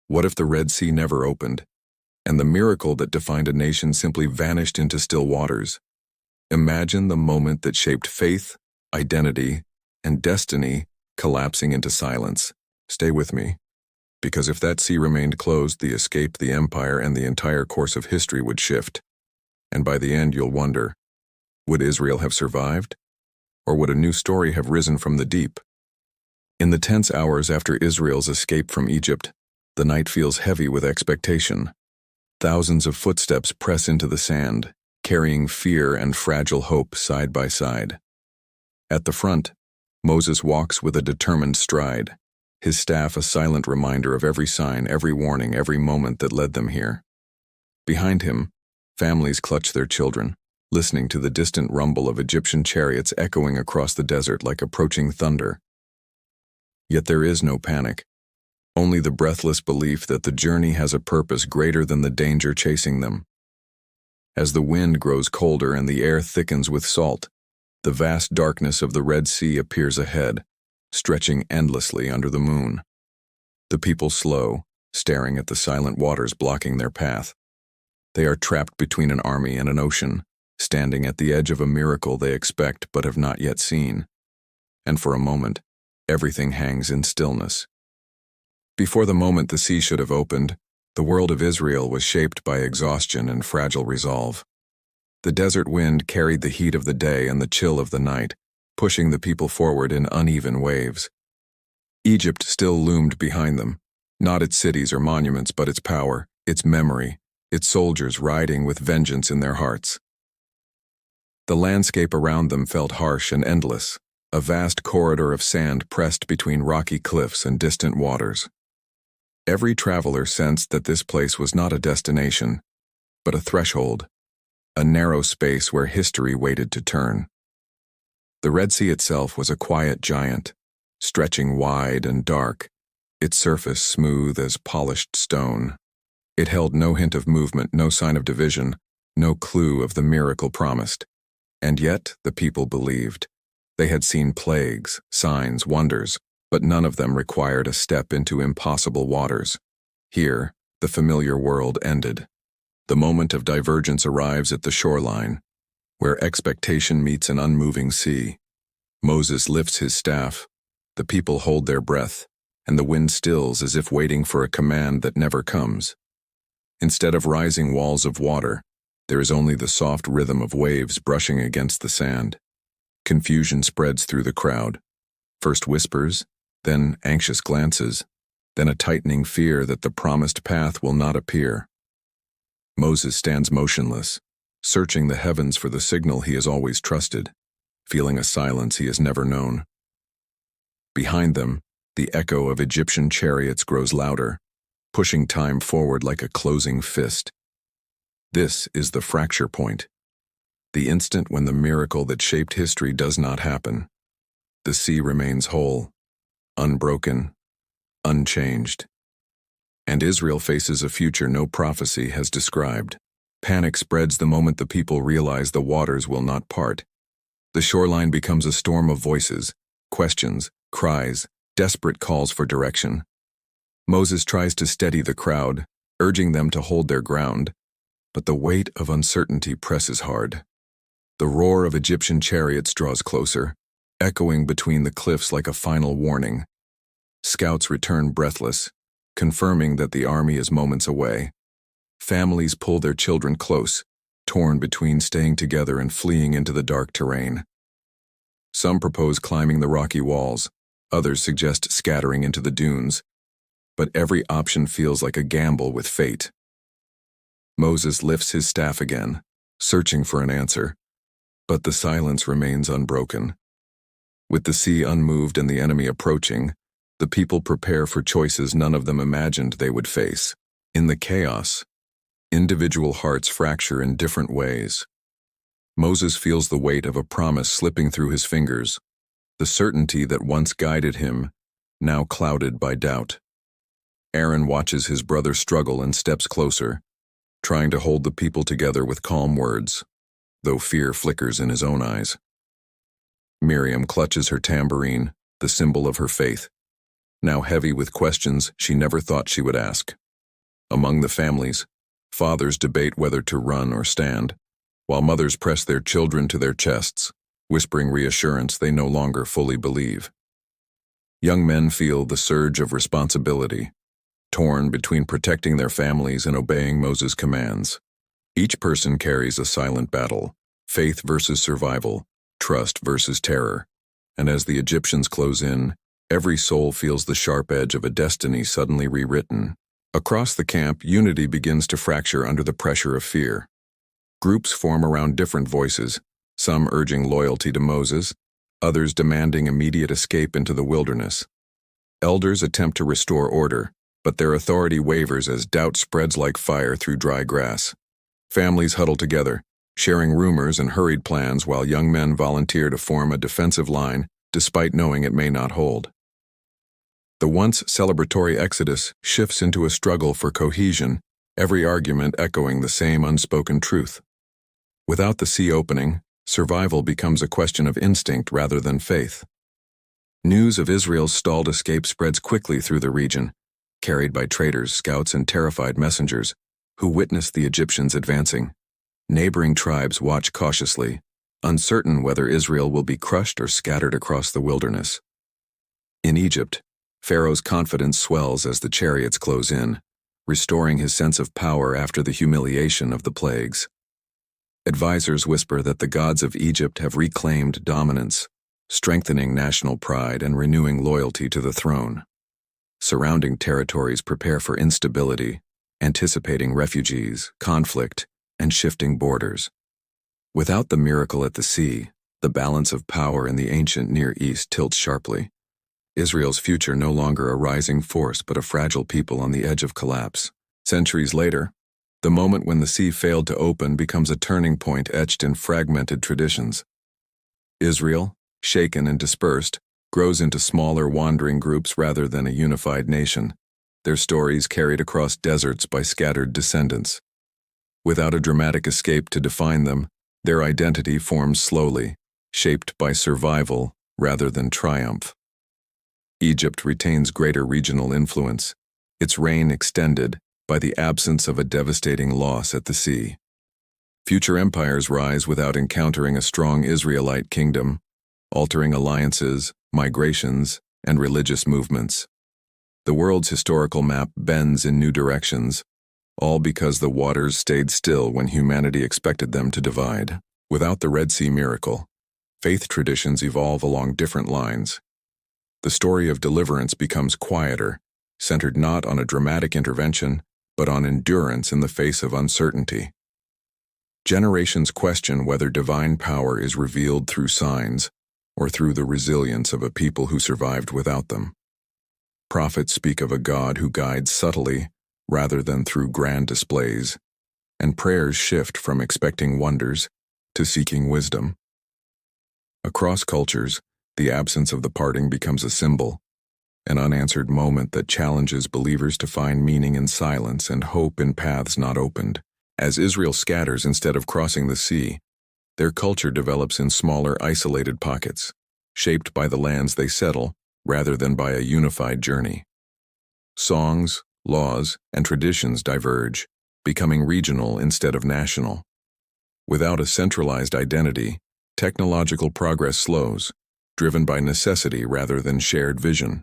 What if the Red Sea never opened, and the miracle that defined a nation simply vanished into still waters? Imagine the moment that shaped faith, identity, and destiny collapsing into silence. Stay with me, because if that sea remained closed, the escape, the empire, and the entire course of history would shift. And by the end, you'll wonder, would Israel have survived? Or would a new story have risen from the deep? In the tense hours after Israel's escape from Egypt, the night feels heavy with expectation. Thousands of footsteps press into the sand, carrying fear and fragile hope side by side. At the front, Moses walks with a determined stride, his staff a silent reminder of every sign, every warning, every moment that led them here. Behind him, families clutch their children, listening to the distant rumble of Egyptian chariots echoing across the desert like approaching thunder. Yet there is no panic, only the breathless belief that the journey has a purpose greater than the danger chasing them. As the wind grows colder and the air thickens with salt, the vast darkness of the Red Sea appears ahead, stretching endlessly under the moon. The people slow, staring at the silent waters blocking their path. They are trapped between an army and an ocean, standing at the edge of a miracle they expect but have not yet seen. And for a moment, everything hangs in stillness. Before the moment the sea should have opened, the world of Israel was shaped by exhaustion and fragile resolve. The desert wind carried the heat of the day and the chill of the night, pushing the people forward in uneven waves. Egypt still loomed behind them, not its cities or monuments, but its power, its memory, its soldiers riding with vengeance in their hearts. The landscape around them felt harsh and endless, a vast corridor of sand pressed between rocky cliffs and distant waters. Every traveler sensed that this place was not a destination, but a threshold, a narrow space where history waited to turn. The Red Sea itself was a quiet giant, stretching wide and dark, its surface smooth as polished stone. It held no hint of movement, no sign of division, no clue of the miracle promised. And yet the people believed. They had seen plagues, signs, wonders, but none of them required a step into impossible waters. Here, the familiar world ended. The moment of divergence arrives at the shoreline, where expectation meets an unmoving sea. Moses lifts his staff, the people hold their breath, and the wind stills as if waiting for a command that never comes. Instead of rising walls of water, there is only the soft rhythm of waves brushing against the sand. Confusion spreads through the crowd. First whispers, then anxious glances, then a tightening fear that the promised path will not appear. Moses stands motionless, searching the heavens for the signal he has always trusted, feeling a silence he has never known. Behind them, the echo of Egyptian chariots grows louder, pushing time forward like a closing fist. This is the fracture point, the instant when the miracle that shaped history does not happen. The sea remains whole, unbroken, unchanged. And Israel faces a future no prophecy has described. Panic spreads the moment the people realize the waters will not part. The shoreline becomes a storm of voices, questions, cries, desperate calls for direction. Moses tries to steady the crowd, urging them to hold their ground, but the weight of uncertainty presses hard. The roar of Egyptian chariots draws closer, echoing between the cliffs like a final warning. Scouts return breathless, confirming that the army is moments away. Families pull their children close, torn between staying together and fleeing into the dark terrain. Some propose climbing the rocky walls, others suggest scattering into the dunes, but every option feels like a gamble with fate. Moses lifts his staff again, searching for an answer, but the silence remains unbroken. With the sea unmoved and the enemy approaching, the people prepare for choices none of them imagined they would face. In the chaos, individual hearts fracture in different ways. Moses feels the weight of a promise slipping through his fingers, the certainty that once guided him, now clouded by doubt. Aaron watches his brother struggle and steps closer, trying to hold the people together with calm words, though fear flickers in his own eyes. Miriam clutches her tambourine, the symbol of her faith. now heavy with questions she never thought she would ask. Among the families, fathers debate whether to run or stand, while mothers press their children to their chests, whispering reassurance they no longer fully believe. Young men feel the surge of responsibility, torn between protecting their families and obeying Moses' commands. Each person carries a silent battle, faith versus survival, trust versus terror. And as the Egyptians close in, every soul feels the sharp edge of a destiny suddenly rewritten. Across the camp, unity begins to fracture under the pressure of fear. Groups form around different voices, some urging loyalty to Moses, others demanding immediate escape into the wilderness. Elders attempt to restore order, but their authority wavers as doubt spreads like fire through dry grass. Families huddle together, sharing rumors and hurried plans while young men volunteer to form a defensive line despite knowing it may not hold. The once celebratory exodus shifts into a struggle for cohesion, every argument echoing the same unspoken truth. Without the sea opening, survival becomes a question of instinct rather than faith. News of Israel's stalled escape spreads quickly through the region, carried by traders, scouts, and terrified messengers who witness the Egyptians advancing. Neighboring tribes watch cautiously, uncertain whether Israel will be crushed or scattered across the wilderness. In Egypt, Pharaoh's confidence swells as the chariots close in, restoring his sense of power after the humiliation of the plagues. Advisors whisper that the gods of Egypt have reclaimed dominance, strengthening national pride and renewing loyalty to the throne. Surrounding territories prepare for instability, anticipating refugees, conflict, and shifting borders. Without the miracle at the sea, the balance of power in the ancient Near East tilts sharply. Israel's future no longer a rising force but a fragile people on the edge of collapse. Centuries later, the moment when the sea failed to open becomes a turning point etched in fragmented traditions. Israel, shaken and dispersed, grows into smaller wandering groups rather than a unified nation, their stories carried across deserts by scattered descendants. Without a dramatic escape to define them, their identity forms slowly, shaped by survival rather than triumph. Egypt retains greater regional influence, its reign extended by the absence of a devastating loss at the sea. Future empires rise without encountering a strong Israelite kingdom, altering alliances, migrations, and religious movements. The world's historical map bends in new directions, all because the waters stayed still when humanity expected them to divide. Without the Red Sea miracle, faith traditions evolve along different lines. The story of deliverance becomes quieter, centered not on a dramatic intervention, but on endurance in the face of uncertainty. Generations question whether divine power is revealed through signs or through the resilience of a people who survived without them. Prophets speak of a God who guides subtly rather than through grand displays, and prayers shift from expecting wonders to seeking wisdom. Across cultures, the absence of the parting becomes a symbol, an unanswered moment that challenges believers to find meaning in silence and hope in paths not opened. As Israel scatters instead of crossing the sea, their culture develops in smaller, isolated pockets, shaped by the lands they settle rather than by a unified journey. Songs, laws, and traditions diverge, becoming regional instead of national. Without a centralized identity, technological progress slows, driven by necessity rather than shared vision.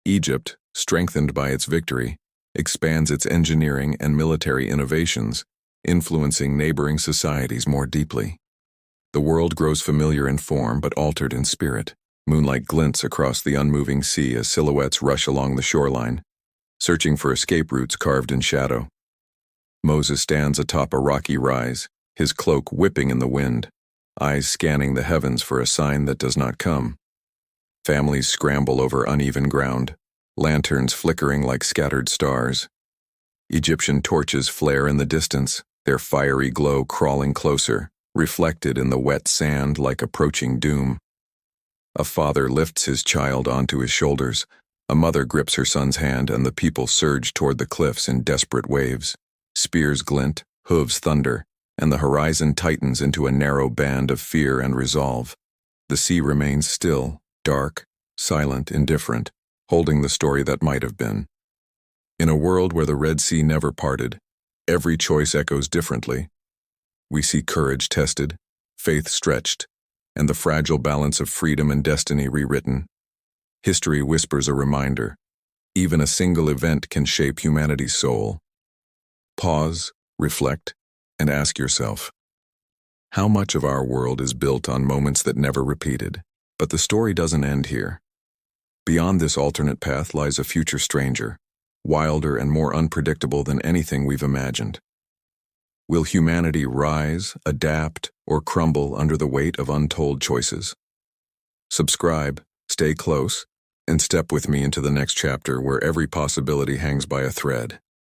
Egypt, strengthened by its victory, expands its engineering and military innovations, influencing neighboring societies more deeply. The world grows familiar in form but altered in spirit. Moonlight glints across the unmoving sea as silhouettes rush along the shoreline, searching for escape routes carved in shadow. Moses stands atop a rocky rise, his cloak whipping in the wind, eyes scanning the heavens for a sign that does not come. Families scramble over uneven ground, lanterns flickering like scattered stars. Egyptian torches flare in the distance, their fiery glow crawling closer, reflected in the wet sand like approaching doom. A father lifts his child onto his shoulders, a mother grips her son's hand, and the people surge toward the cliffs in desperate waves. Spears glint, hooves thunder, and the horizon tightens into a narrow band of fear and resolve. The sea remains still, dark, silent, indifferent, holding the story that might have been. In a world where the Red Sea never parted, every choice echoes differently. We see courage tested, faith stretched, and the fragile balance of freedom and destiny rewritten. History whispers a reminder. Even a single event can shape humanity's soul. Pause, reflect, and ask yourself, how much of our world is built on moments that never repeated? But the story doesn't end here. Beyond this alternate path lies a future stranger, wilder and more unpredictable than anything we've imagined. Will humanity rise, adapt, or crumble under the weight of untold choices? Subscribe, stay close, and step with me into the next chapter where every possibility hangs by a thread.